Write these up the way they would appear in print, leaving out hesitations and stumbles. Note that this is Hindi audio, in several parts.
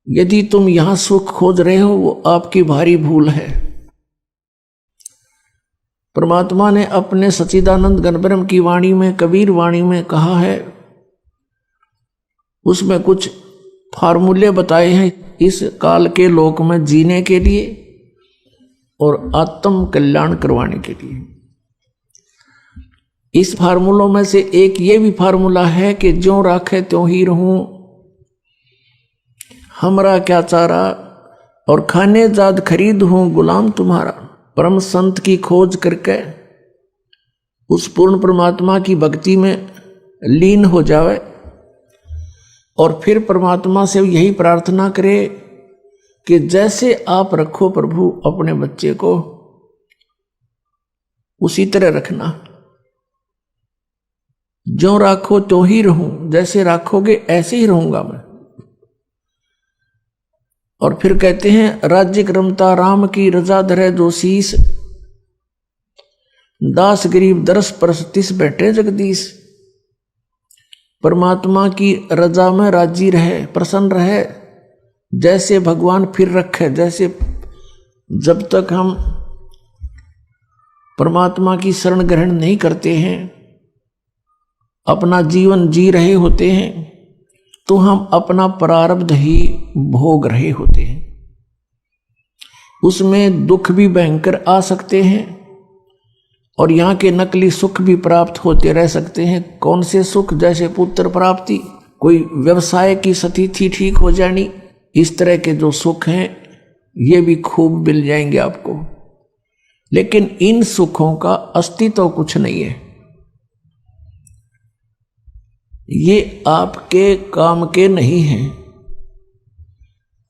यदि तुम यहां सुख खोज रहे हो वो आपकी भारी भूल है। परमात्मा ने अपने सच्चिदानंद घनब्रह्म की वाणी में, कबीर वाणी में कहा है, उसमें कुछ फार्मूले बताए हैं इस काल के लोक में जीने के लिए और आत्म कल्याण करवाने के लिए। इस फार्मूलों में से एक ये भी फार्मूला है कि ज्यों राखे त्यों ही रहूं, हमरा क्या चारा, और खाने जाद खरीद हूं गुलाम तुम्हारा। परम संत की खोज करके उस पूर्ण परमात्मा की भक्ति में लीन हो जावे और फिर परमात्मा से यही प्रार्थना करे कि जैसे आप रखो प्रभु अपने बच्चे को, उसी तरह रखना। ज्यों राखो त्यों ही रहूं, जैसे राखोगे ऐसे ही रहूंगा मैं। और फिर कहते हैं, राज्य क्रमता राम की रजा धरे जो शीस, दास गरीब दरस परस तिस बैठे जगदीश। परमात्मा की रजा में राजी रहे, प्रसन्न रहे, जैसे भगवान फिर रखे। जैसे जब तक हम परमात्मा की शरण ग्रहण नहीं करते हैं, अपना जीवन जी रहे होते हैं, तो हम अपना प्रारब्ध ही भोग रहे होते हैं। उसमें दुख भी भयंकर आ सकते हैं और यहाँ के नकली सुख भी प्राप्त होते रह सकते हैं। कौन से सुख? जैसे पुत्र प्राप्ति, कोई व्यवसाय की स्थिति ठीक हो जानी, इस तरह के जो सुख हैं ये भी खूब मिल जाएंगे आपको। लेकिन इन सुखों का अस्तित्व कुछ नहीं है। ये आपके काम के नहीं हैं।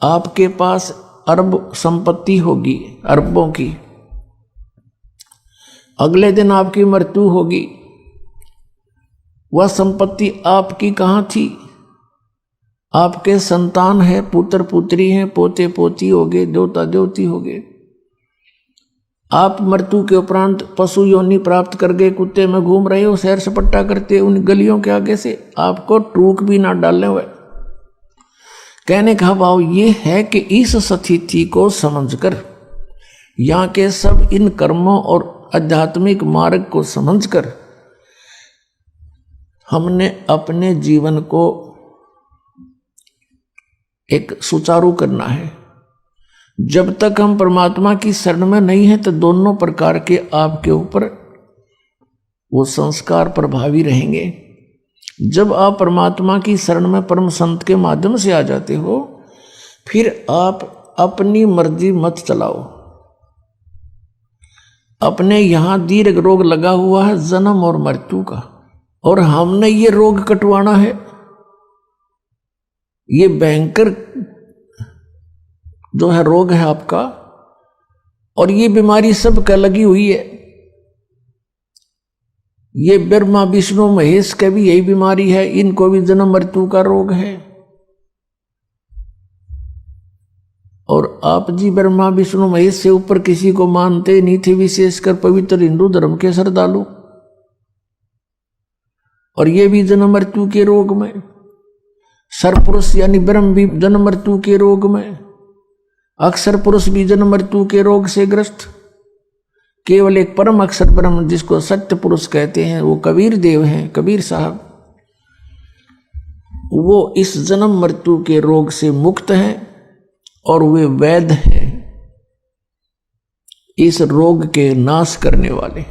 आपके पास अरब संपत्ति होगी, अरबों की, अगले दिन आपकी मृत्यु होगी। वह संपत्ति आपकी कहाँ थी? आपके संतान है, पुत्र पुत्री हैं, पोते पोती होगे, देवता देवती होगे। आप मृत्यु के उपरांत पशु योनि प्राप्त कर गए, कुत्ते में घूम रहे हो, सैर सपट्टा करते उन गलियों के आगे से, आपको टूक भी ना डालने हुए। कहने का भाव ये है कि इस स्थिति को समझकर, यहाँ के सब इन कर्मों और आध्यात्मिक मार्ग को समझकर हमने अपने जीवन को एक सुचारू करना है। जब तक हम परमात्मा की शरण में नहीं है तो दोनों प्रकार के आपके ऊपर वो संस्कार प्रभावी रहेंगे। जब आप परमात्मा की शरण में परम संत के माध्यम से आ जाते हो, फिर आप अपनी मर्जी मत चलाओ। अपने यहां दीर्घ रोग लगा हुआ है जन्म और मृत्यु का, और हमने ये रोग कटवाना है। ये भयंकर जो है रोग है आपका, और ये बीमारी सबका लगी हुई है। ये ब्रह्मा विष्णु महेश का भी यही बीमारी है, इनको भी जन्म मृत्यु का रोग है। और आप जी ब्रह्मा विष्णु महेश से ऊपर किसी को मानते नहीं थे, विशेषकर पवित्र हिंदू धर्म के श्रद्धालु, और ये भी जन्म मृत्यु के रोग में। सरपुरुष यानी ब्रह्म भी जन्म मृत्यु के रोग में, अक्षर पुरुष भी जन्म मृत्यु के रोग से ग्रस्त। केवल एक परम अक्षर ब्रह्म जिसको सत्य पुरुष कहते हैं, वो कबीर देव हैं, कबीर साहब, वो इस जन्म मृत्यु के रोग से मुक्त हैं और वे वैद्य हैं, इस रोग के नाश करने वाले।